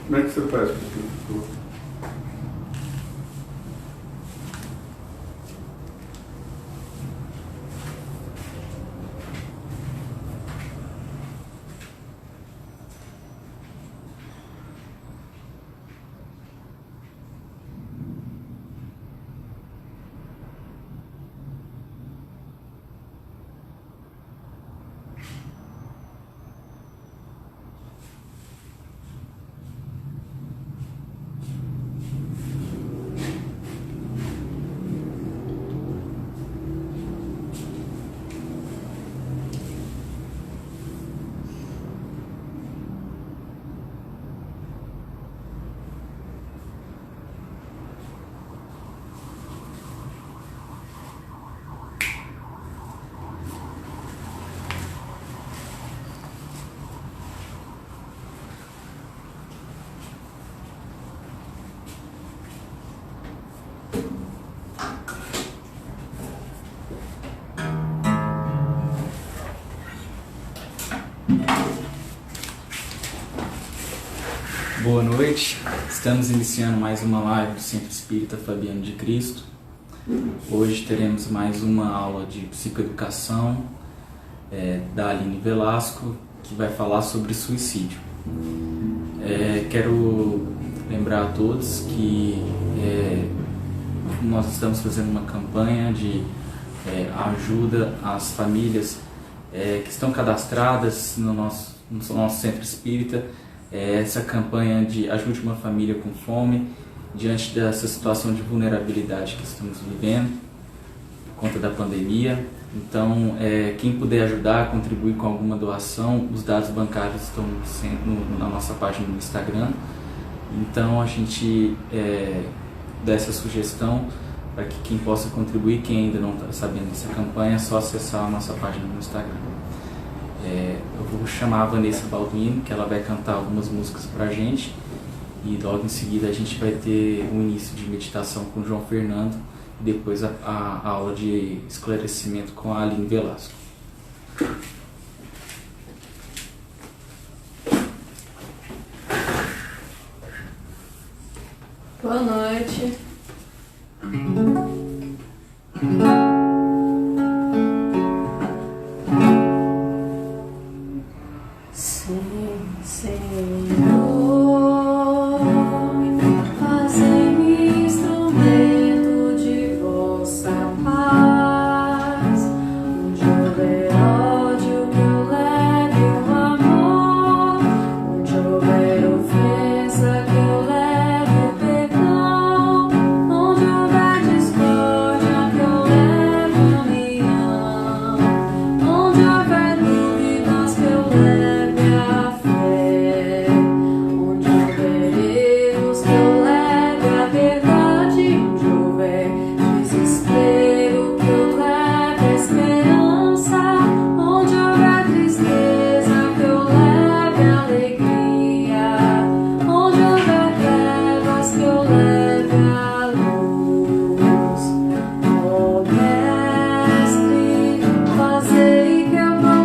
Como é que você faz? Boa noite, estamos iniciando mais uma live do Centro Espírita Fabiano de Cristo. Hoje teremos mais uma aula de psicoeducação da Aline Velasco, que vai falar sobre suicídio. Quero lembrar a todos que nós estamos fazendo uma campanha de ajuda às famílias que estão cadastradas no nosso Centro Espírita. Essa campanha de ajude uma família com fome diante dessa situação de vulnerabilidade que estamos vivendo por conta da pandemia. Então, quem puder ajudar, contribuir com alguma doação, os dados bancários estão sendo na nossa página no Instagram. Então, a gente dá essa sugestão para que quem possa contribuir, quem ainda não está sabendo dessa campanha, é só acessar a nossa página no Instagram. Eu vou chamar a Vanessa Balduino, que ela vai cantar algumas músicas pra gente, e logo em seguida a gente vai ter o início de meditação com o João Fernando e depois a aula de esclarecimento com a Aline Velasco. Boa noite. Mestre, fazei que eu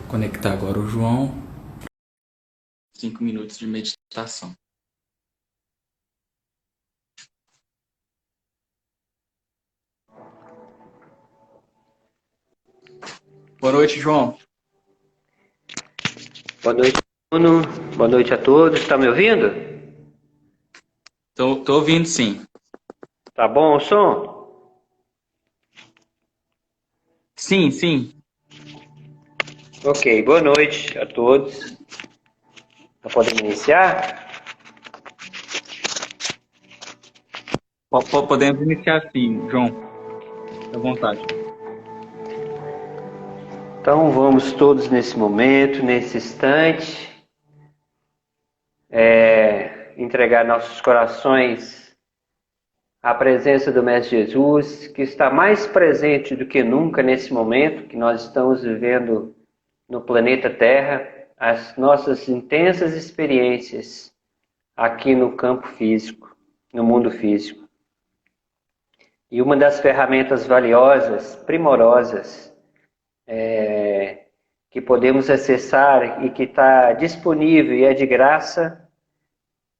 Conectar agora o João. 5 minutos de meditação. Boa noite, João. Boa noite, Bruno. Boa noite a todos. Está me ouvindo? Tô ouvindo, sim. Tá bom o som? Sim, sim. Ok, boa noite a todos. Podemos iniciar? Podemos iniciar sim, João. À vontade. Então vamos todos nesse momento, nesse instante, entregar nossos corações à presença do Mestre Jesus, que está mais presente do que nunca nesse momento que nós estamos vivendo no planeta Terra, as nossas intensas experiências aqui no campo físico, no mundo físico. E uma das ferramentas valiosas, primorosas, que podemos acessar e que está disponível e é de graça,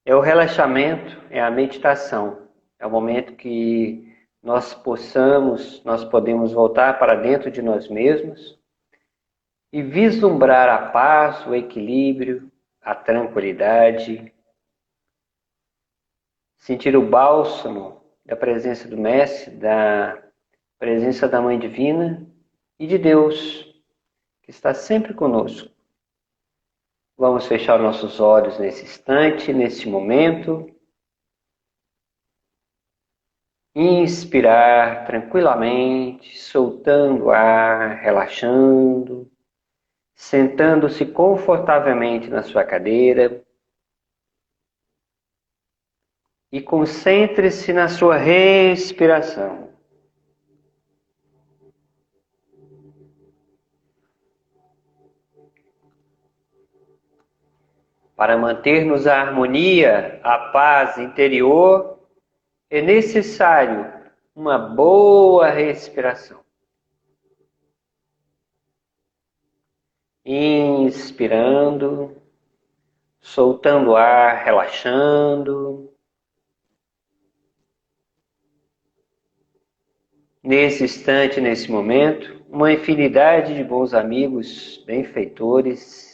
é o relaxamento, é a meditação. É o momento que nós podemos voltar para dentro de nós mesmos e vislumbrar a paz, o equilíbrio, a tranquilidade, sentir o bálsamo da presença do Mestre, da presença da Mãe Divina e de Deus, que está sempre conosco. Vamos fechar nossos olhos nesse instante, nesse momento. Inspirar tranquilamente, soltando o ar, relaxando, sentando-se confortavelmente na sua cadeira. E concentre-se na sua respiração. Para mantermos a harmonia, a paz interior, é necessário uma boa respiração. Inspirando, soltando o ar, relaxando. Nesse instante, nesse momento, uma infinidade de bons amigos, benfeitores,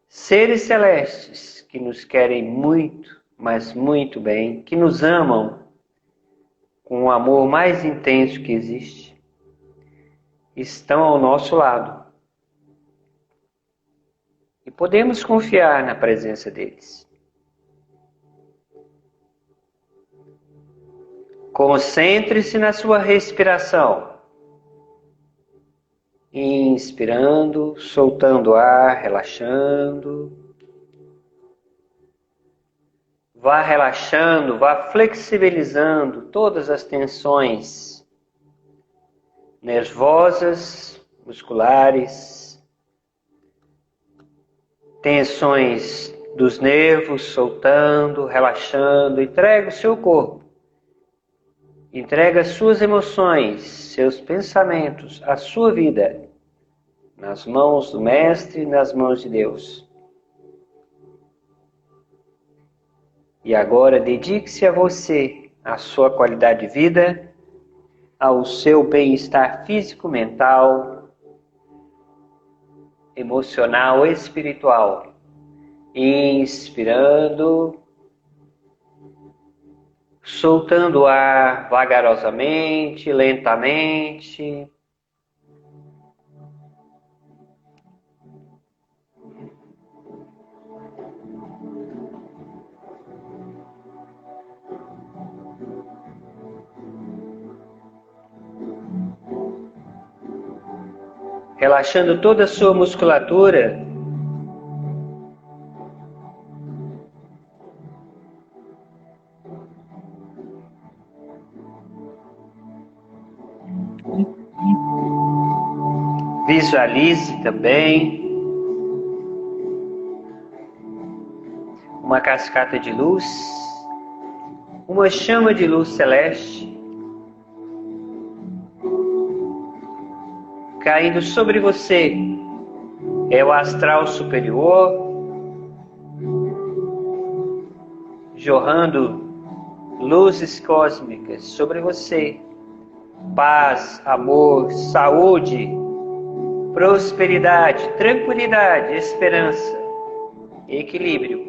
seres celestes que nos querem muito, mas muito bem, que nos amam com o amor mais intenso que existe, estão ao nosso lado. E podemos confiar na presença deles. Concentre-se na sua respiração. Inspirando, soltando ar, relaxando. Vá relaxando, vá flexibilizando todas as tensões nervosas, musculares, tensões dos nervos, soltando, relaxando. Entrega o seu corpo, entrega as suas emoções, seus pensamentos, a sua vida nas mãos do Mestre, nas mãos de Deus. E agora dedique-se a você, à sua qualidade de vida, ao seu bem-estar físico, mental, emocional, espiritual. Inspirando, soltando o ar vagarosamente, lentamente. Relaxando toda a sua musculatura. Visualize também uma cascata de luz, uma chama de luz celeste caindo sobre você. É o astral superior, jorrando luzes cósmicas sobre você. Paz, amor, saúde, prosperidade, tranquilidade, esperança, equilíbrio.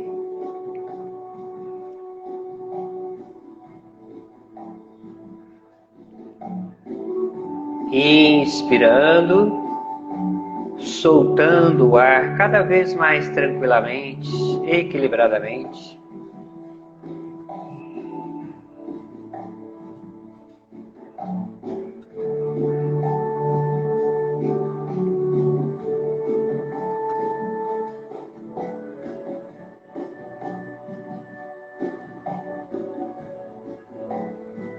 Inspirando, soltando o ar cada vez mais tranquilamente, equilibradamente.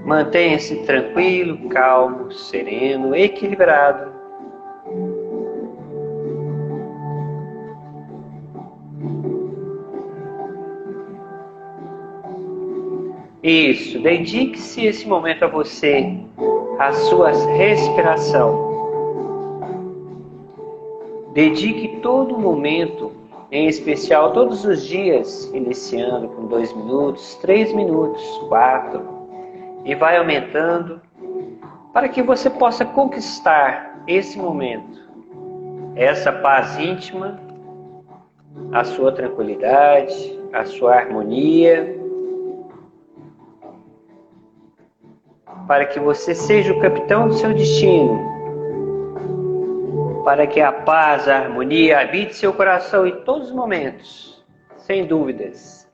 Mantenha-se tranquilo, calmo, sereno, equilibrado. Isso, dedique-se esse momento a você, a sua respiração. Dedique todo momento, em especial todos os dias, iniciando com 2 minutos, 3 minutos, 4, e vai aumentando, para que você possa conquistar esse momento, essa paz íntima, a sua tranquilidade, a sua harmonia, para que você seja o capitão do seu destino, para que a paz, a harmonia habite seu coração em todos os momentos, sem dúvidas,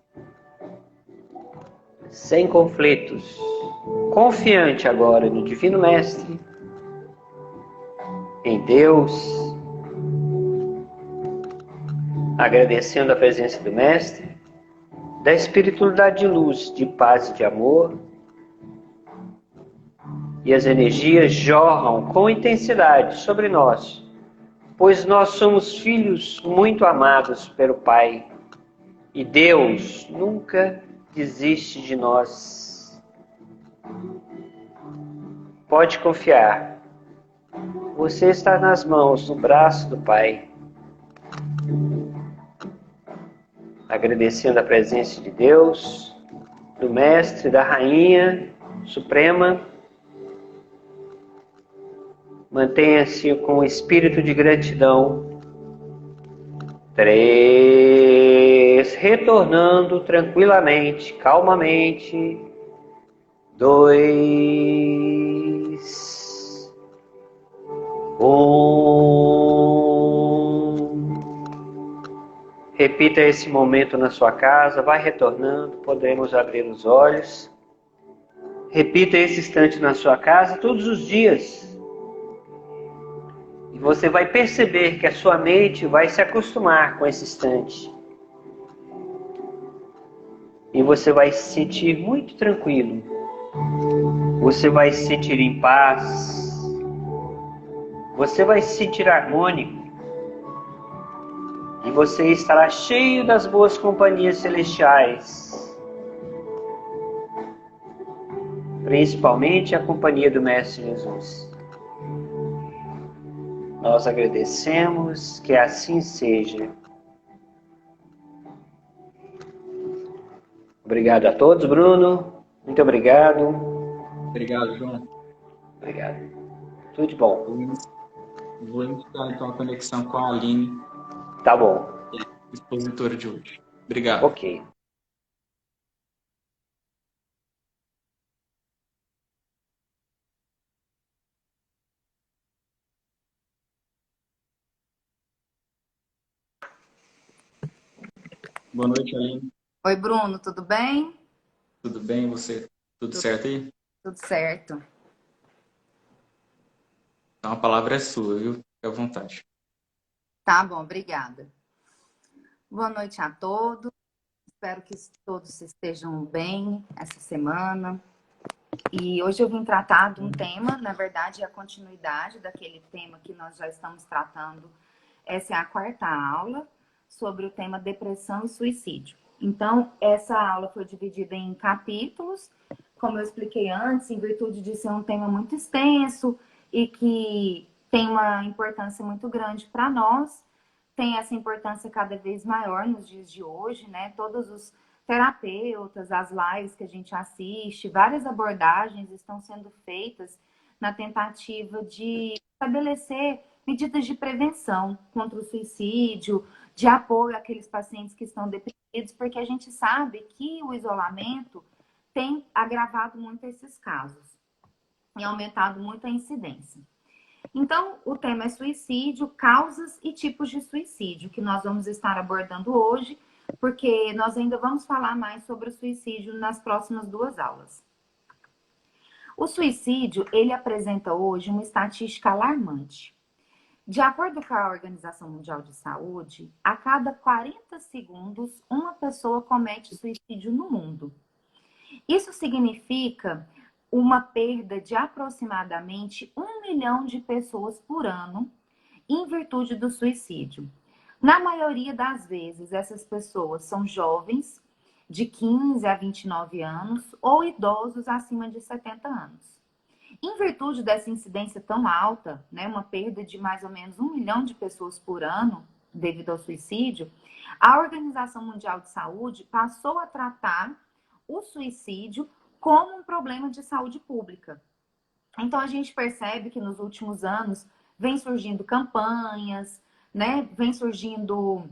sem conflitos, confiante agora no Divino Mestre, em Deus, agradecendo a presença do Mestre, da espiritualidade de luz, de paz e de amor, e as energias jorram com intensidade sobre nós, pois nós somos filhos muito amados pelo Pai, e Deus nunca desiste de nós. Pode confiar, você está nas mãos, no braço do Pai. Agradecendo a presença de Deus, do Mestre, da Rainha Suprema. Mantenha-se com o espírito de gratidão. 3, retornando tranquilamente, calmamente. 2, Repita esse momento na sua casa, vai retornando, podemos abrir os olhos. Repita esse instante na sua casa todos os dias. E você vai perceber que a sua mente vai se acostumar com esse instante. E você vai se sentir muito tranquilo. Você vai se sentir em paz. Você vai se sentir harmônico. E você estará cheio das boas companhias celestiais. Principalmente a companhia do Mestre Jesus. Nós agradecemos, que assim seja. Obrigado a todos, Bruno. Muito obrigado. Obrigado, João. Obrigado. Tudo de bom. Vou iniciar então a conexão com a Aline, Tá bom. expositora de hoje. Obrigado. Ok. Boa noite, Aline. Oi, Bruno, tudo bem? Tudo bem? Você? Tudo certo aí? Tudo certo. Então a palavra é sua, viu? Fique à vontade. Tá bom, obrigada. Boa noite a todos. Espero que todos estejam bem essa semana. E hoje eu vim tratar de um tema, na verdade, é a continuidade daquele tema que nós já estamos tratando. Essa é a quarta aula sobre o tema depressão e suicídio. Então, essa aula foi dividida em capítulos, como eu expliquei antes, em virtude de ser um tema muito extenso e que tem uma importância muito grande para nós. Tem essa importância cada vez maior nos dias de hoje, né? Todos os terapeutas, as lives que a gente assiste, várias abordagens estão sendo feitas na tentativa de estabelecer medidas de prevenção contra o suicídio, de apoio àqueles pacientes que estão deprimidos, porque a gente sabe que o isolamento tem agravado muito esses casos e aumentado muito a incidência. Então, o tema é suicídio, causas e tipos de suicídio, que nós vamos estar abordando hoje, porque nós ainda vamos falar mais sobre o suicídio nas próximas duas aulas. O suicídio, ele apresenta hoje uma estatística alarmante. De acordo com a Organização Mundial de Saúde, a cada 40 segundos, uma pessoa comete suicídio no mundo. Isso significa uma perda de aproximadamente 1 milhão de pessoas por ano em virtude do suicídio. Na maioria das vezes, essas pessoas são jovens, de 15 a 29 anos, ou idosos acima de 70 anos. Em virtude dessa incidência tão alta, né, uma perda de mais ou menos 1 milhão de pessoas por ano devido ao suicídio, a Organização Mundial de Saúde passou a tratar o suicídio como um problema de saúde pública. Então, a gente percebe que nos últimos anos vem surgindo campanhas, né? Vem surgindo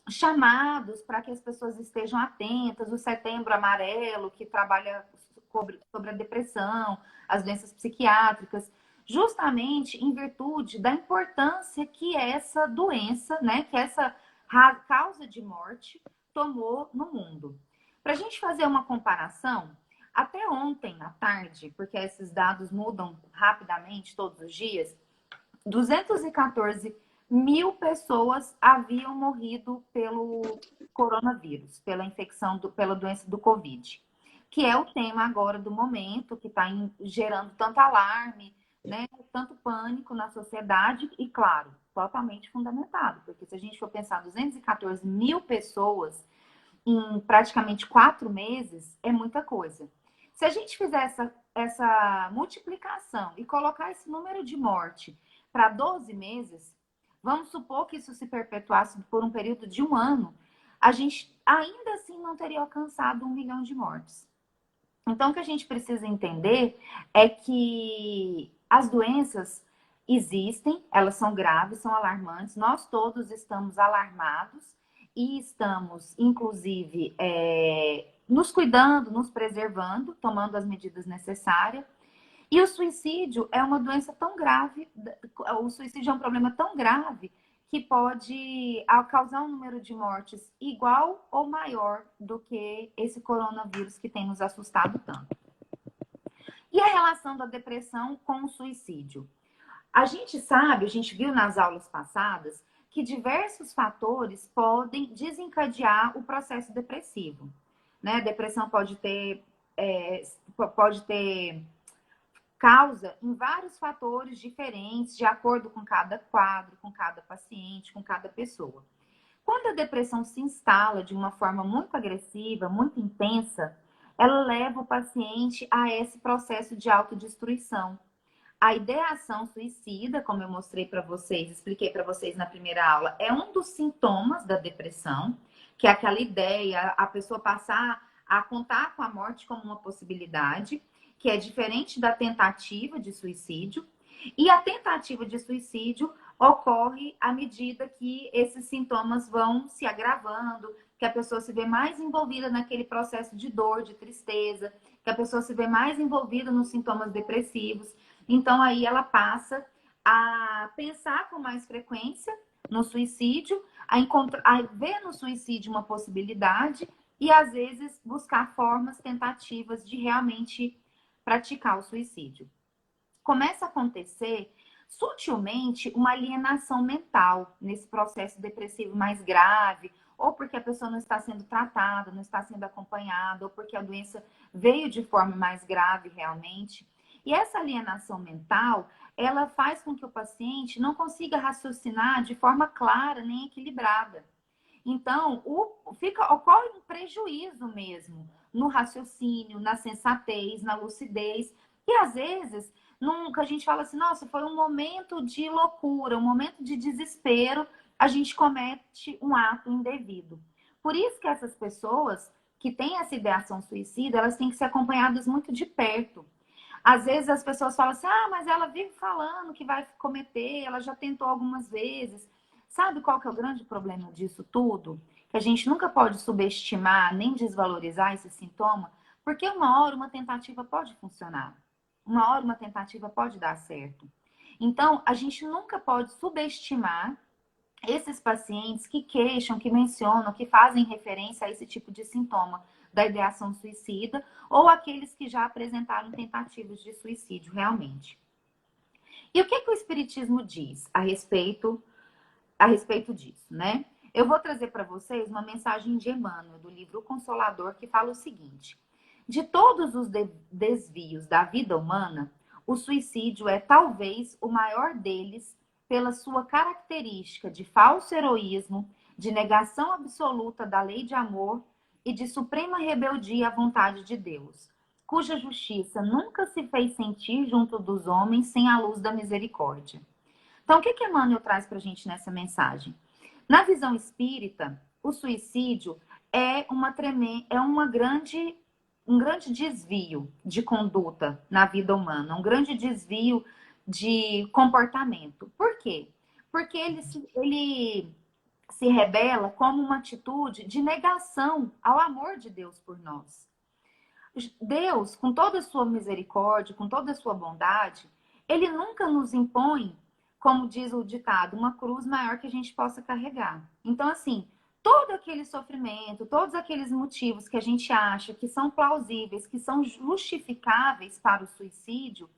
chamados para que as pessoas estejam atentas. O Setembro Amarelo, que trabalha sobre a depressão, as doenças psiquiátricas, justamente em virtude da importância que essa doença, né? Que essa causa de morte tomou no mundo. Para a gente fazer uma comparação, até ontem à tarde, porque esses dados mudam rapidamente todos os dias, 214 mil pessoas haviam morrido pelo coronavírus, pela infecção, pela doença do Covid, que é o tema agora do momento, que está gerando tanto alarme, né, tanto pânico na sociedade e, claro, totalmente fundamentado, porque se a gente for pensar 214 mil pessoas em praticamente 4 meses, é muita coisa. Se a gente fizer essa multiplicação e colocar esse número de morte para 12 meses, vamos supor que isso se perpetuasse por um período de 1 ano, a gente ainda assim não teria alcançado 1 milhão de mortes. Então, o que a gente precisa entender é que as doenças existem, elas são graves, são alarmantes, nós todos estamos alarmados e estamos, inclusive, nos cuidando, nos preservando, tomando as medidas necessárias. E o suicídio é uma doença tão grave, o suicídio é um problema tão grave que pode causar um número de mortes igual ou maior do que esse coronavírus que tem nos assustado tanto. E a relação da depressão com o suicídio? A gente sabe, a gente viu nas aulas passadas, que diversos fatores podem desencadear o processo depressivo. Né? A depressão pode ter causa em vários fatores diferentes, de acordo com cada quadro, com cada paciente, com cada pessoa. Quando a depressão se instala de uma forma muito agressiva, muito intensa, ela leva o paciente a esse processo de autodestruição. A ideação suicida, como eu mostrei para vocês, expliquei para vocês na primeira aula, é um dos sintomas da depressão, que é aquela ideia, a pessoa passar a contar com a morte como uma possibilidade, que é diferente da tentativa de suicídio. E a tentativa de suicídio ocorre à medida que esses sintomas vão se agravando, que a pessoa se vê mais envolvida naquele processo de dor, de tristeza, que a pessoa se vê mais envolvida nos sintomas depressivos. Então, aí ela passa a pensar com mais frequência no suicídio, a ver no suicídio uma possibilidade e, às vezes, buscar formas, tentativas de realmente praticar o suicídio. Começa a acontecer sutilmente uma alienação mental nesse processo depressivo mais grave, ou porque a pessoa não está sendo tratada, não está sendo acompanhada, ou porque a doença veio de forma mais grave realmente. E essa alienação mental, ela faz com que o paciente não consiga raciocinar de forma clara nem equilibrada. Então, ocorre um prejuízo mesmo no raciocínio, na sensatez, na lucidez. E às vezes, a gente fala assim, nossa, foi um momento de loucura, um momento de desespero, a gente comete um ato indevido. Por isso que essas pessoas que têm essa ideação suicida, elas têm que ser acompanhadas muito de perto. Às vezes as pessoas falam assim, mas ela vive falando que vai cometer, ela já tentou algumas vezes. Sabe qual que é o grande problema disso tudo? Que a gente nunca pode subestimar nem desvalorizar esse sintoma, porque uma hora uma tentativa pode funcionar. Uma hora uma tentativa pode dar certo. Então, a gente nunca pode subestimar esses pacientes que queixam, que mencionam, que fazem referência a esse tipo de sintoma da ideação suicida ou aqueles que já apresentaram tentativas de suicídio realmente. E o que o Espiritismo diz a respeito disso, né? Eu vou trazer para vocês uma mensagem de Emmanuel, do livro O Consolador, que fala o seguinte: de todos os desvios da vida humana, o suicídio é talvez o maior deles pela sua característica de falso heroísmo, de negação absoluta da lei de amor e de suprema rebeldia à vontade de Deus, cuja justiça nunca se fez sentir junto dos homens sem a luz da misericórdia. Então, o que Emmanuel traz para a gente nessa mensagem? Na visão espírita, o suicídio é um grande desvio de conduta na vida humana, um grande desvio de comportamento. Por quê? Porque ele se revela como uma atitude de negação ao amor de Deus por nós. Deus, com toda a sua misericórdia, com toda a sua bondade, ele nunca nos impõe, como diz o ditado, uma cruz maior que a gente possa carregar. Então, assim, todo aquele sofrimento, todos aqueles motivos que a gente acha que são plausíveis, que são justificáveis para o suicídio,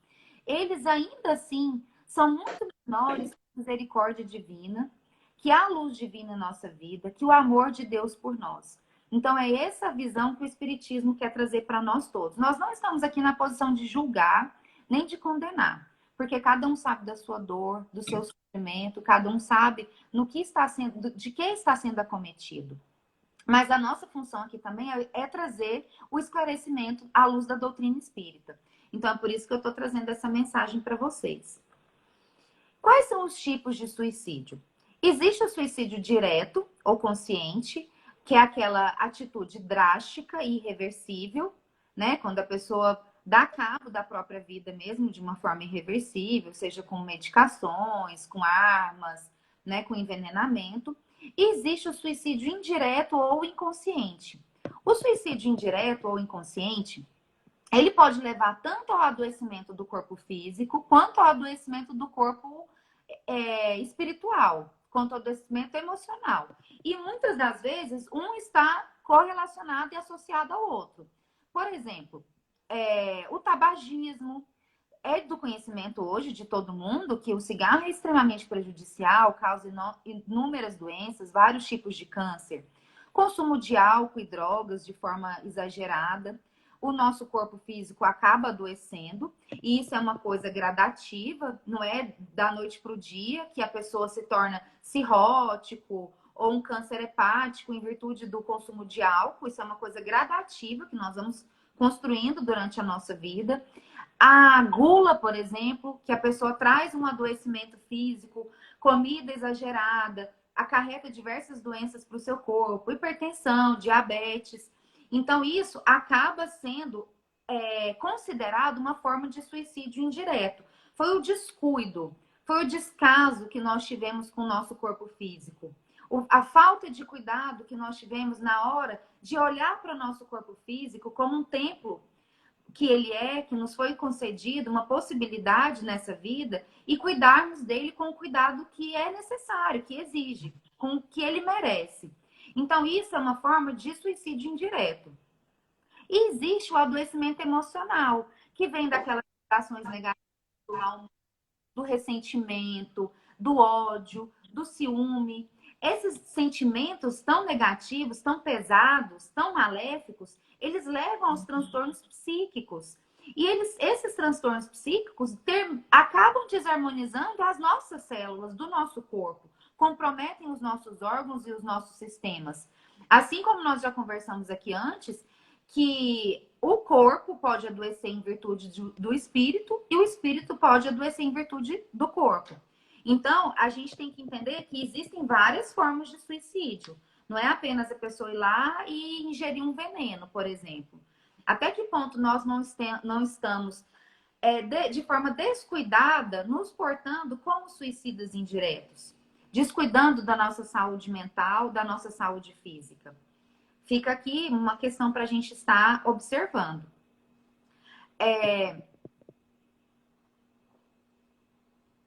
eles ainda assim são muito menores que a misericórdia divina, que há a luz divina em nossa vida, que o amor de Deus por nós. Então, é essa visão que o Espiritismo quer trazer para nós todos. Nós não estamos aqui na posição de julgar, nem de condenar, porque cada um sabe da sua dor, do seu sofrimento, cada um sabe de que está sendo acometido. Mas a nossa função aqui também é trazer o esclarecimento à luz da doutrina espírita. Então, é por isso que eu estou trazendo essa mensagem para vocês. Quais são os tipos de suicídio? Existe o suicídio direto ou consciente, que é aquela atitude drástica e irreversível, né? Quando a pessoa dá cabo da própria vida mesmo de uma forma irreversível, seja com medicações, com armas, né? Com envenenamento. E existe o suicídio indireto ou inconsciente. O suicídio indireto ou inconsciente ele pode levar tanto ao adoecimento do corpo físico, quanto ao adoecimento do corpo espiritual, quanto ao adoecimento emocional. E muitas das vezes, um está correlacionado e associado ao outro. Por exemplo, o tabagismo. É do conhecimento hoje de todo mundo que o cigarro é extremamente prejudicial, causa inúmeras doenças, vários tipos de câncer. Consumo de álcool e drogas de forma exagerada. O nosso corpo físico acaba adoecendo, e isso é uma coisa gradativa, não é da noite para o dia que a pessoa se torna cirrótico ou um câncer hepático em virtude do consumo de álcool. Isso é uma coisa gradativa que nós vamos construindo durante a nossa vida. A gula, por exemplo, que a pessoa traz um adoecimento físico, comida exagerada, acarreta diversas doenças para o seu corpo, hipertensão, diabetes. Então, isso acaba sendo considerado uma forma de suicídio indireto. Foi o descuido, foi o descaso que nós tivemos com o nosso corpo físico. A falta de cuidado que nós tivemos na hora de olhar para o nosso corpo físico como um templo que ele que nos foi concedido, uma possibilidade nessa vida, e cuidarmos dele com o cuidado que é necessário, que exige, com o que ele merece. Então, isso é uma forma de suicídio indireto. E existe o adoecimento emocional, que vem daquelas ações negativas, do ressentimento, do ódio, do ciúme. Esses sentimentos tão negativos, tão pesados, tão maléficos, eles levam aos transtornos psíquicos. E esses transtornos psíquicos acabam desarmonizando as nossas células do nosso corpo, comprometem os nossos órgãos e os nossos sistemas. Assim como nós já conversamos aqui antes, que o corpo pode adoecer em virtude do espírito e o espírito pode adoecer em virtude do corpo. Então, a gente tem que entender que existem várias formas de suicídio. Não é apenas a pessoa ir lá e ingerir um veneno, por exemplo. Até que ponto nós não estamos, de forma descuidada, nos portando como suicidas indiretos? Descuidando da nossa saúde mental, da nossa saúde física. Fica aqui uma questão para a gente estar observando.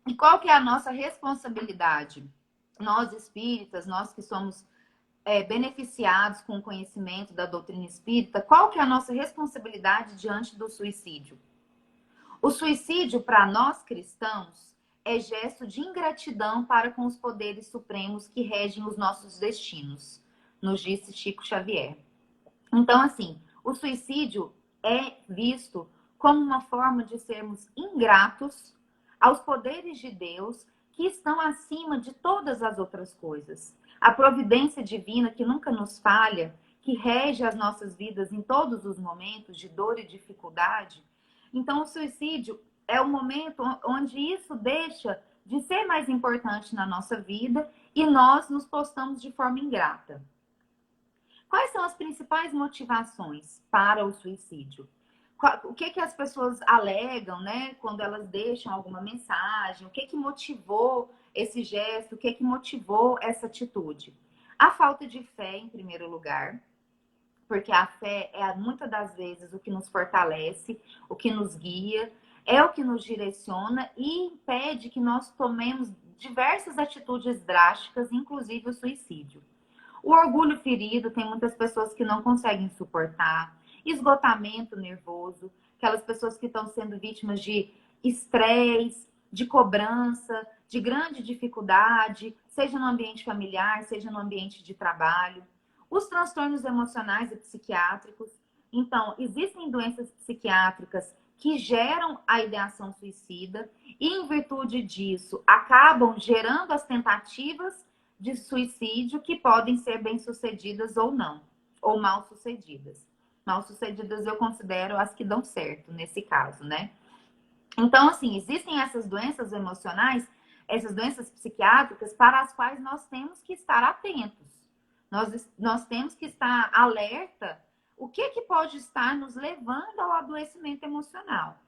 E qual que é a nossa responsabilidade? Nós espíritas, nós que somos beneficiados com o conhecimento da doutrina espírita, qual que é a nossa responsabilidade diante do suicídio? O suicídio, para nós cristãos, é gesto de ingratidão para com os poderes supremos que regem os nossos destinos, nos disse Chico Xavier. Então, assim, o suicídio é visto como uma forma de sermos ingratos aos poderes de Deus que estão acima de todas as outras coisas. A providência divina que nunca nos falha, que rege as nossas vidas em todos os momentos de dor e dificuldade. Então, o suicídio é o momento onde isso deixa de ser mais importante na nossa vida e nós nos postamos de forma ingrata. Quais são as principais motivações para o suicídio? O que as pessoas alegam, né, quando elas deixam alguma mensagem? O que motivou esse gesto? O que motivou essa atitude? A falta de fé, em primeiro lugar, porque a fé é muitas das vezes o que nos fortalece, o que nos guia, é o que nos direciona e impede que nós tomemos diversas atitudes drásticas, inclusive o suicídio. O orgulho ferido, tem muitas pessoas que não conseguem suportar. Esgotamento nervoso, aquelas pessoas que estão sendo vítimas de estresse, de cobrança, de grande dificuldade, seja no ambiente familiar, seja no ambiente de trabalho. Os transtornos emocionais e psiquiátricos. Então, existem doenças psiquiátricas que geram a ideação suicida e, em virtude disso, acabam gerando as tentativas de suicídio que podem ser bem-sucedidas ou não, ou mal-sucedidas. Mal-sucedidas eu considero as que dão certo nesse caso, né? Então, assim, existem essas doenças emocionais, essas doenças psiquiátricas para as quais nós temos que estar atentos. Nós temos que estar alerta o que pode estar nos levando ao adoecimento emocional.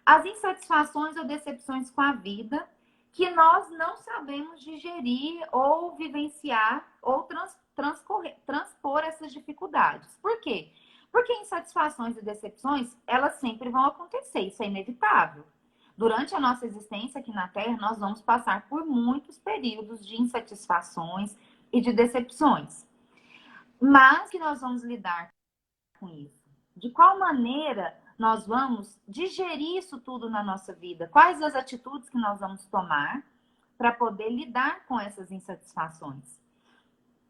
As insatisfações ou decepções com a vida que nós não sabemos digerir ou vivenciar ou transpor essas dificuldades. Por quê? Porque insatisfações e decepções, elas sempre vão acontecer, isso é inevitável. Durante a nossa existência aqui na Terra, nós vamos passar por muitos períodos de insatisfações e de decepções. Mas que nós vamos lidar com isso? De qual maneira nós vamos digerir isso tudo na nossa vida? Quais as atitudes que nós vamos tomar para poder lidar com essas insatisfações?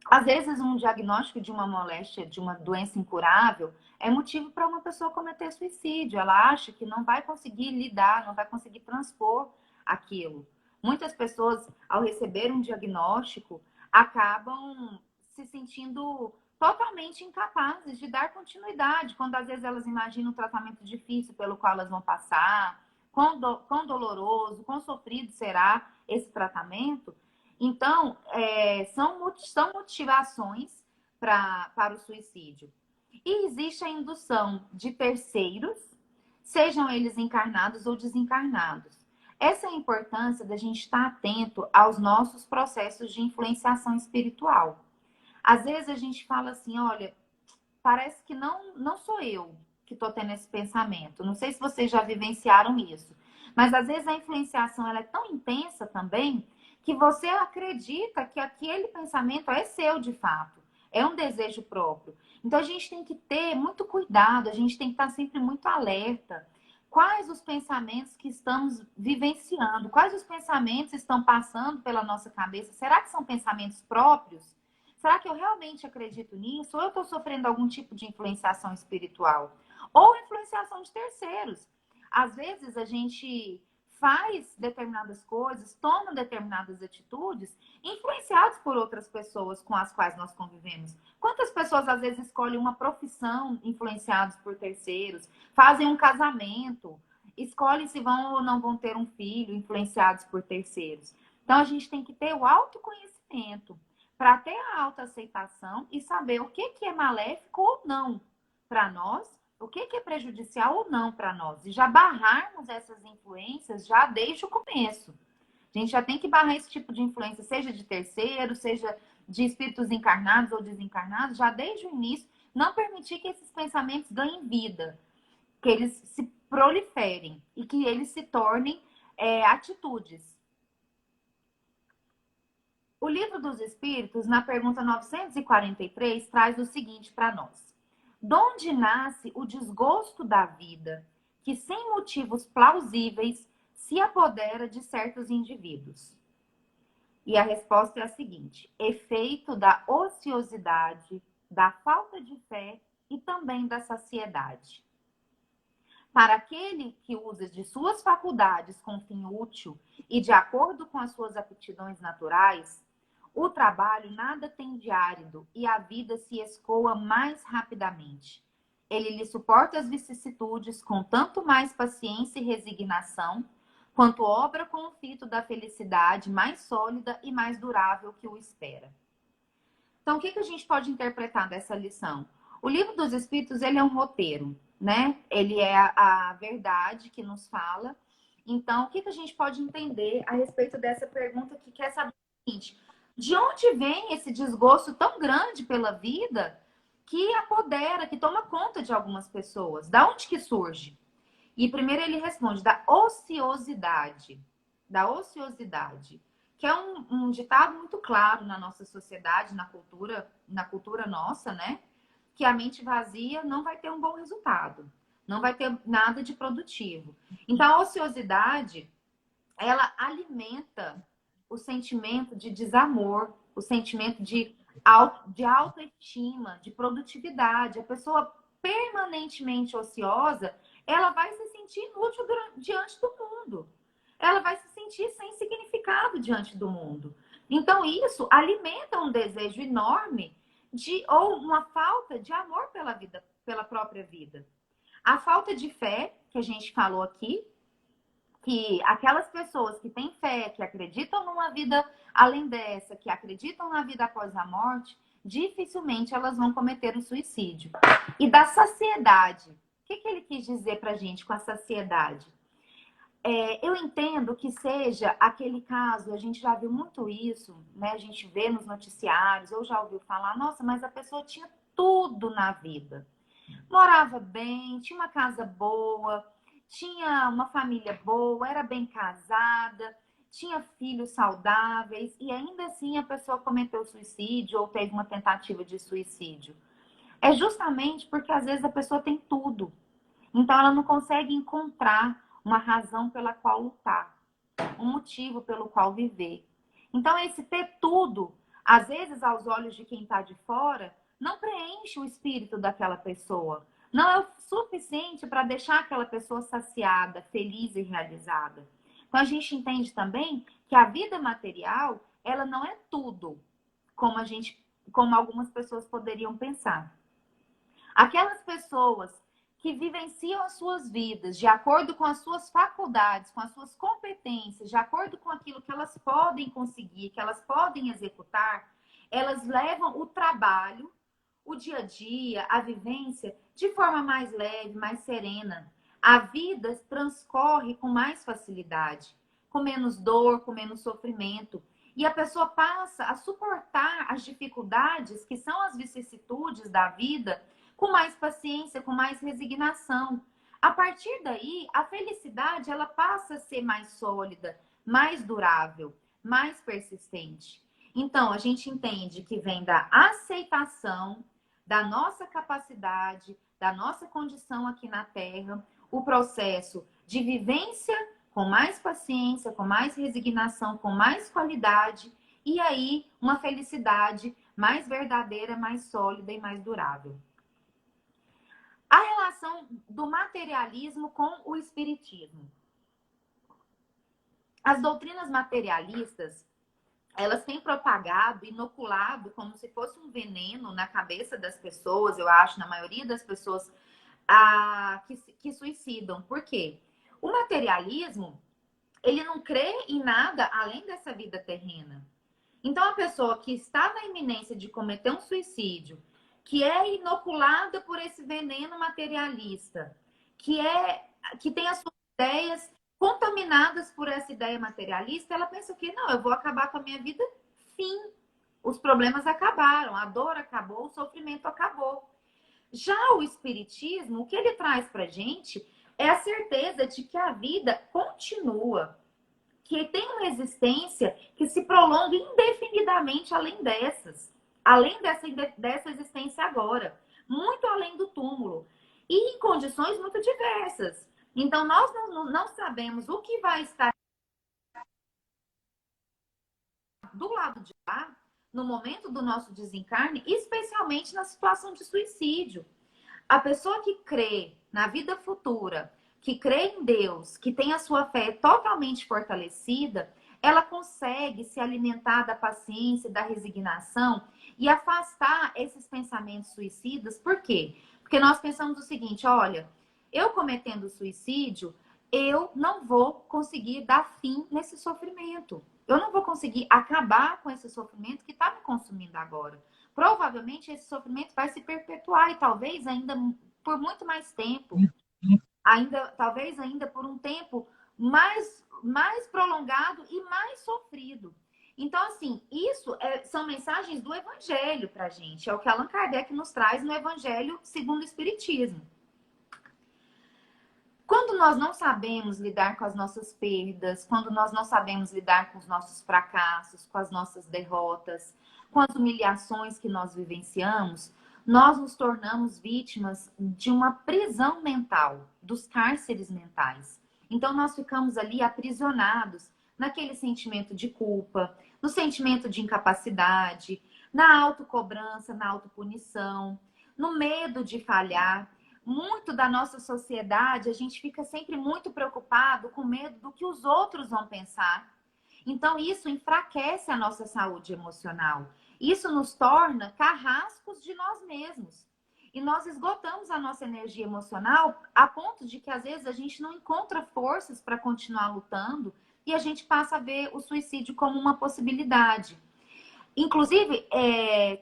Às vezes, um diagnóstico de uma moléstia, de uma doença incurável, é motivo para uma pessoa cometer suicídio. Ela acha que não vai conseguir lidar, não vai conseguir transpor aquilo. Muitas pessoas, ao receber um diagnóstico, acabam se sentindo totalmente incapazes de dar continuidade, quando às vezes elas imaginam um tratamento difícil pelo qual elas vão passar, quão doloroso, quão sofrido será esse tratamento. Então, são motivações para o suicídio. E existe a indução de terceiros, sejam eles encarnados ou desencarnados. Essa é a importância da gente estar atento aos nossos processos de influenciação espiritual. Às vezes a gente fala assim, olha, parece que não sou eu que estou tendo esse pensamento. Não sei se vocês já vivenciaram isso. Mas às vezes a influenciação ela é tão intensa também que você acredita que aquele pensamento é seu de fato. É um desejo próprio. Então a gente tem que ter muito cuidado, a gente tem que estar sempre muito alerta. Quais os pensamentos que estamos vivenciando? Quais os pensamentos estão passando pela nossa cabeça? Será que são pensamentos próprios? Será que eu realmente acredito nisso? Ou eu estou sofrendo algum tipo de influenciação espiritual? Ou influenciação de terceiros. Às vezes a gente faz determinadas coisas, toma determinadas atitudes, influenciados por outras pessoas com as quais nós convivemos. Quantas pessoas às vezes escolhem uma profissão influenciados por terceiros, fazem um casamento, escolhem se vão ou não vão ter um filho influenciados por terceiros. Então a gente tem que ter o autoconhecimento para ter a autoaceitação e saber o que é maléfico ou não para nós, o que é prejudicial ou não para nós. E já barrarmos essas influências já desde o começo. A gente já tem que barrar esse tipo de influência, seja de terceiro, seja de espíritos encarnados ou desencarnados, já desde o início, não permitir que esses pensamentos ganhem vida, que eles se proliferem e que eles se tornem atitudes. O Livro dos Espíritos, na pergunta 943, traz o seguinte para nós. Donde nasce o desgosto da vida, que sem motivos plausíveis se apodera de certos indivíduos? E a resposta é a seguinte: efeito da ociosidade, da falta de fé e também da saciedade. Para aquele que usa de suas faculdades com fim útil e de acordo com as suas aptidões naturais, o trabalho nada tem de árido e a vida se escoa mais rapidamente. Ele lhe suporta as vicissitudes com tanto mais paciência e resignação, quanto obra com o fito da felicidade mais sólida e mais durável que o espera. Então, o que a gente pode interpretar dessa lição? O Livro dos Espíritos, ele é um roteiro, né? Ele é a verdade que nos fala. Então, o que a gente pode entender a respeito dessa pergunta que quer saber o seguinte: de onde vem esse desgosto tão grande pela vida que apodera, que toma conta de algumas pessoas? Da onde que surge? E primeiro ele responde da ociosidade. Da ociosidade. Que é um ditado muito claro na nossa sociedade, na cultura nossa, né? Que a mente vazia não vai ter um bom resultado. Não vai ter nada de produtivo. Então, a ociosidade, ela alimenta o sentimento de desamor, o sentimento de autoestima, de produtividade. A pessoa permanentemente ociosa, ela vai se sentir inútil diante do mundo. Ela vai se sentir sem significado diante do mundo. Então, isso alimenta um desejo enorme ou uma falta de amor pela vida, pela própria vida. A falta de fé, que a gente falou aqui, que aquelas pessoas que têm fé, que acreditam numa vida além dessa, que acreditam na vida após a morte, dificilmente elas vão cometer um suicídio. E da saciedade. O que ele quis dizer pra gente com a saciedade? Eu entendo que seja aquele caso, a gente já viu muito isso, né? A gente vê nos noticiários, ou já ouviu falar, nossa, mas a pessoa tinha tudo na vida. morava bem, tinha uma casa boa, tinha uma família boa, era bem casada, tinha filhos saudáveis e ainda assim a pessoa cometeu suicídio ou teve uma tentativa de suicídio. É justamente porque às vezes a pessoa tem tudo. Então ela não consegue encontrar uma razão pela qual lutar, um motivo pelo qual viver. Então esse ter tudo, às vezes aos olhos de quem está de fora, não preenche o espírito daquela pessoa. Não é o suficiente para deixar aquela pessoa saciada, feliz e realizada. Então a gente entende também que a vida material, ela não é tudo, como algumas pessoas poderiam pensar. Aquelas pessoas que vivenciam as suas vidas de acordo com as suas faculdades, com as suas competências, de acordo com aquilo que elas podem conseguir, que elas podem executar, elas levam o trabalho, o dia a dia, a vivência de forma mais leve, mais serena. A vida transcorre com mais facilidade, com menos dor, com menos sofrimento. E a pessoa passa a suportar as dificuldades, que são as vicissitudes da vida, com mais paciência, com mais resignação. A partir daí, a felicidade ela passa a ser mais sólida, mais durável, mais persistente. Então, a gente entende que vem da aceitação da nossa capacidade, da nossa condição aqui na Terra, o processo de vivência com mais paciência, com mais resignação, com mais qualidade, e aí uma felicidade mais verdadeira, mais sólida e mais durável. A relação do materialismo com o espiritismo. As doutrinas materialistas, elas têm propagado, inoculado como se fosse um veneno na cabeça das pessoas, eu acho, na maioria das pessoas que suicidam. Por quê? O materialismo, ele não crê em nada além dessa vida terrena. Então, a pessoa que está na iminência de cometer um suicídio, que é inoculada por esse veneno materialista, que tem as suas ideias contaminadas por essa ideia materialista, ela pensa que não, eu vou acabar com a minha vida, fim. Os problemas acabaram, a dor acabou, o sofrimento acabou. Já o espiritismo, o que ele traz pra gente é a certeza de que a vida continua, que tem uma existência que se prolonga indefinidamente além dessa existência agora, muito além do túmulo, e em condições muito diversas. Então, nós não sabemos o que vai estar do lado de lá, no momento do nosso desencarne, especialmente na situação de suicídio. A pessoa que crê na vida futura, que crê em Deus, que tem a sua fé totalmente fortalecida, ela consegue se alimentar da paciência, da resignação e afastar esses pensamentos suicidas. Por quê? Porque nós pensamos o seguinte, olha, eu cometendo suicídio, eu não vou conseguir dar fim nesse sofrimento. Eu não vou conseguir acabar com esse sofrimento que está me consumindo agora. Provavelmente esse sofrimento vai se perpetuar e talvez ainda por muito mais tempo. Talvez ainda por um tempo mais prolongado e mais sofrido. Então, assim, isso são mensagens do Evangelho pra gente. É o que Allan Kardec nos traz no Evangelho segundo o Espiritismo. Quando nós não sabemos lidar com as nossas perdas, quando nós não sabemos lidar com os nossos fracassos, com as nossas derrotas, com as humilhações que nós vivenciamos, nós nos tornamos vítimas de uma prisão mental, dos cárceres mentais. Então, nós ficamos ali aprisionados naquele sentimento de culpa, no sentimento de incapacidade, na autocobrança, na autopunição, no medo de falhar. Muito da nossa sociedade, a gente fica sempre muito preocupado, com medo do que os outros vão pensar. Então, isso enfraquece a nossa saúde emocional. Isso nos torna carrascos de nós mesmos. E nós esgotamos a nossa energia emocional a ponto de que, às vezes, a gente não encontra forças para continuar lutando e a gente passa a ver o suicídio como uma possibilidade. Inclusive,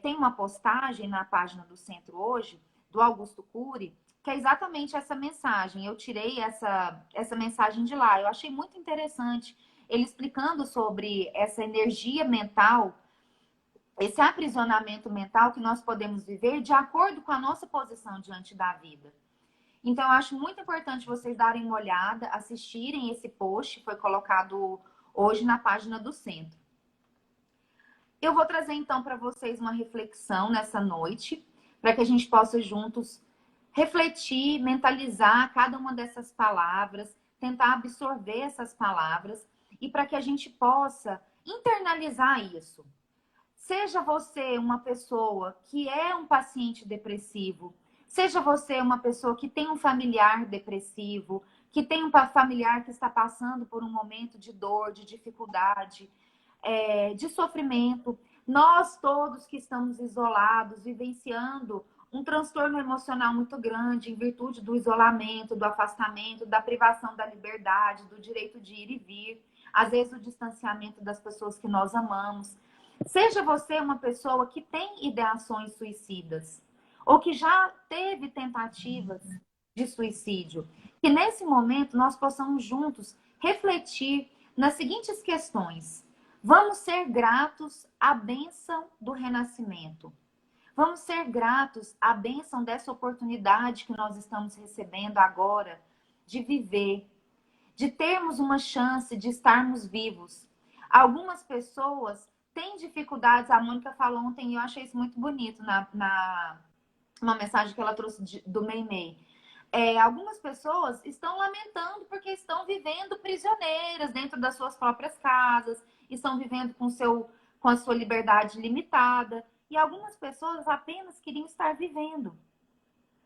tem uma postagem na página do Centro hoje, do Augusto Cury, que é exatamente essa mensagem. Eu tirei essa mensagem de lá. Eu achei muito interessante ele explicando sobre essa energia mental esse aprisionamento mental que nós podemos viver de acordo com a nossa posição diante da vida. Então, eu acho muito importante vocês darem uma olhada, assistirem esse post, foi colocado hoje na página do centro. Eu vou trazer, então, para vocês uma reflexão nessa noite, para que a gente possa juntos refletir, mentalizar cada uma dessas palavras, tentar absorver essas palavras e para que a gente possa internalizar isso. Seja você uma pessoa que é um paciente depressivo, seja você uma pessoa que tem um familiar depressivo, que tem um familiar que está passando por um momento de dor, de dificuldade, de sofrimento. Nós todos que estamos isolados, vivenciando um transtorno emocional muito grande em virtude do isolamento, do afastamento, da privação da liberdade, do direito de ir e vir, às vezes o distanciamento das pessoas que nós amamos. Seja você uma pessoa que tem ideações suicidas ou que já teve tentativas de suicídio, que nesse momento nós possamos juntos refletir nas seguintes questões. Vamos ser gratos à bênção do renascimento. Vamos ser gratos à bênção dessa oportunidade que nós estamos recebendo agora de viver, de termos uma chance de estarmos vivos. Algumas pessoas têm dificuldades, a Mônica falou ontem e eu achei isso muito bonito uma mensagem que ela trouxe do Meimei. Algumas pessoas estão lamentando porque estão vivendo prisioneiras dentro das suas próprias casas, estão vivendo com a sua liberdade limitada. E algumas pessoas apenas queriam estar vivendo.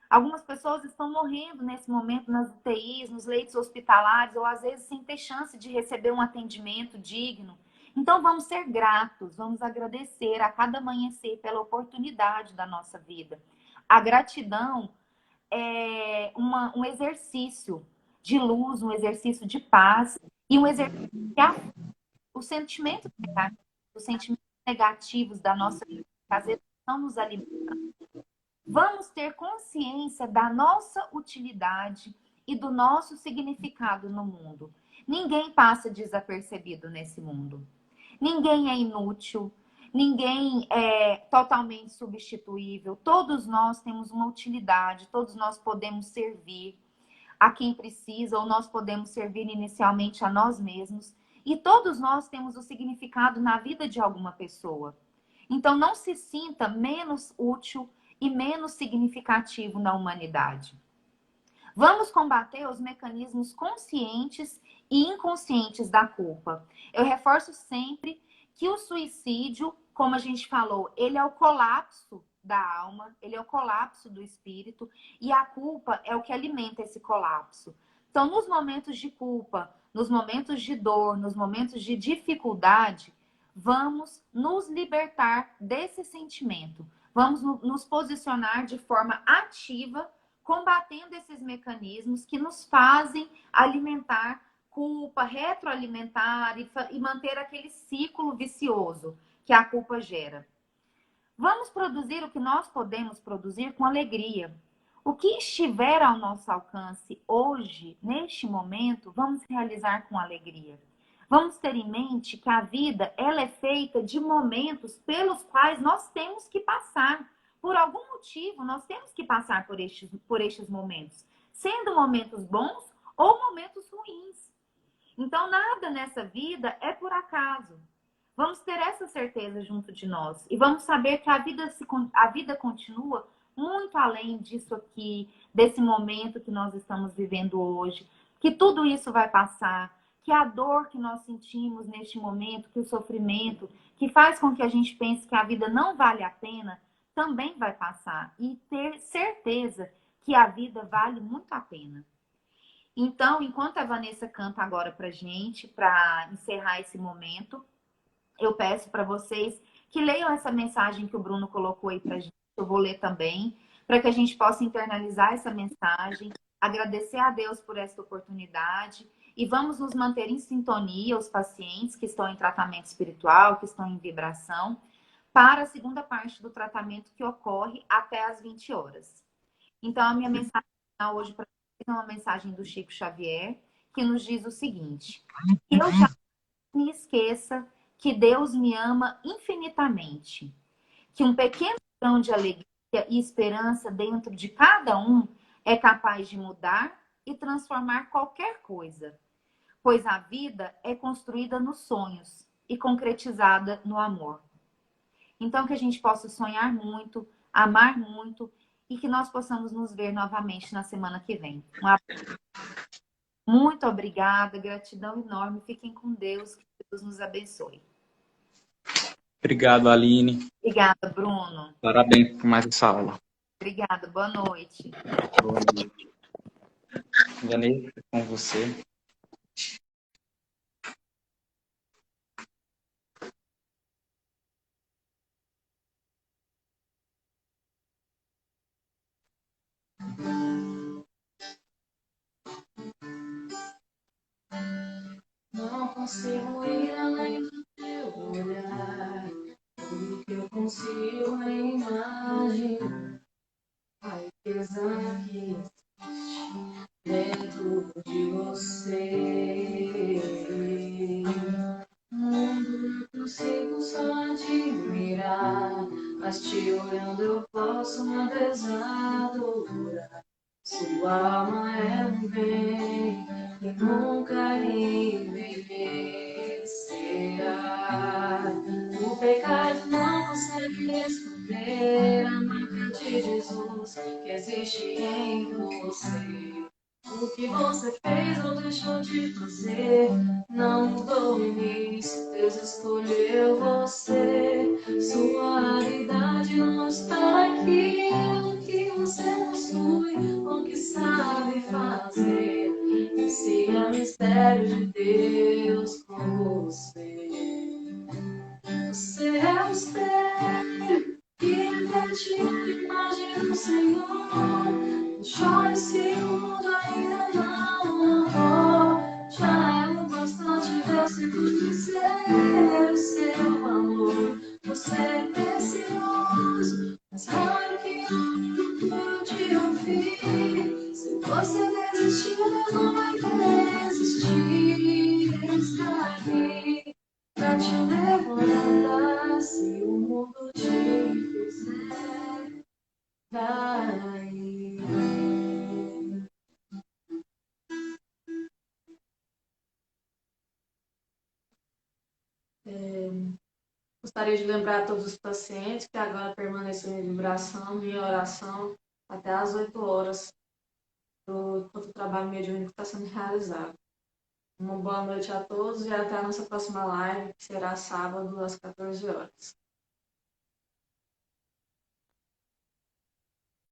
Algumas pessoas estão morrendo nesse momento nas UTIs, nos leitos hospitalares, ou às vezes sem ter chance de receber um atendimento digno. Então vamos ser gratos, vamos agradecer a cada amanhecer pela oportunidade da nossa vida. A gratidão é um exercício de luz, um exercício de paz e um exercício que os sentimentos negativos da nossa vida, que às vezes não nos alimentam. Vamos ter consciência da nossa utilidade e do nosso significado no mundo. Ninguém passa desapercebido nesse mundo. Ninguém é inútil. Ninguém é totalmente substituível. Todos nós temos uma utilidade. Todos nós podemos servir a quem precisa, ou nós podemos servir inicialmente a nós mesmos. E todos nós temos o significado na vida de alguma pessoa. Então, não se sinta menos útil e menos significativo na humanidade. Vamos combater os mecanismos conscientes e inconscientes da culpa. Eu reforço sempre que o suicídio, como a gente falou, ele é o colapso da alma, ele é o colapso do espírito, e a culpa é o que alimenta esse colapso. Então, nos momentos de culpa, nos momentos de dor, nos momentos de dificuldade, vamos nos libertar desse sentimento. Vamos nos posicionar de forma ativa, combatendo esses mecanismos que nos fazem alimentar culpa, retroalimentar e manter aquele ciclo vicioso que a culpa gera. Vamos produzir o que nós podemos produzir com alegria. O que estiver ao nosso alcance hoje, neste momento, vamos realizar com alegria. Vamos ter em mente que a vida ela é feita de momentos pelos quais nós temos que passar. Por algum motivo, nós temos que passar por estes momentos. Sendo momentos bons ou momentos ruins. Então, nada nessa vida é por acaso. Vamos ter essa certeza junto de nós. E vamos saber que a vida continua muito além disso aqui, desse momento que nós estamos vivendo hoje. Que tudo isso vai passar. Que a dor que nós sentimos neste momento, que o sofrimento, que faz com que a gente pense que a vida não vale a pena, também vai passar. E ter certeza que a vida vale muito a pena. Então, enquanto a Vanessa canta agora pra gente, para encerrar esse momento, eu peço para vocês que leiam essa mensagem que o Bruno colocou aí pra gente. Eu vou ler também, para que a gente possa internalizar essa mensagem, agradecer a Deus por esta oportunidade e vamos nos manter em sintonia, os pacientes que estão em tratamento espiritual, que estão em vibração, para a segunda parte do tratamento que ocorre até às 20 horas. Então, a minha mensagem hoje para vocês é uma mensagem do Chico Xavier, que nos diz o seguinte: eu já me esqueça que Deus me ama infinitamente. que um pequeno grão de alegria e esperança dentro de cada um é capaz de mudar e transformar qualquer coisa, pois a vida é construída nos sonhos e concretizada no amor. Então, que a gente possa sonhar muito, amar muito e que nós possamos nos ver novamente na semana que vem. Muito obrigada, gratidão enorme. Fiquem com Deus, que Deus nos abençoe. Obrigado, Aline. Obrigada, Bruno. Parabéns por mais essa aula. Obrigada, boa noite. Boa noite. Vanessa, com você. Não consigo ir além do teu olhar. Tudo que eu consigo é imaginar a riqueza que existe dentro de você. O mundo eu consigo só admirar, mas te olhando eu posso uma vez adorar. Sua alma é um bem que nunca envelhecerá. O pecado não consegue esconder a marca de Jesus que existe em você. O que você fez ou deixou de fazer não mudou o início, Deus escolheu você. Sua habilidade não está naquilo que você possui ou que sabe fazer. Esse é o mistério de Deus com você. Você é o mistério que repete a imagem do Senhor. Chore se o mundo ainda não amou. Já é o bastante Deus se conhecer o seu amor. Você é precioso, mas raro que eu te ouvir. Se você desistir, Deus não vai desistir. Ele está aqui pra te levantar. Se o mundo te fizer cair. Gostaria de lembrar a todos os pacientes que agora permaneçam em vibração, em oração, até às 8 horas, enquanto o trabalho mediúnico está sendo realizado. Uma boa noite a todos e até a nossa próxima live, que será sábado às 14 horas.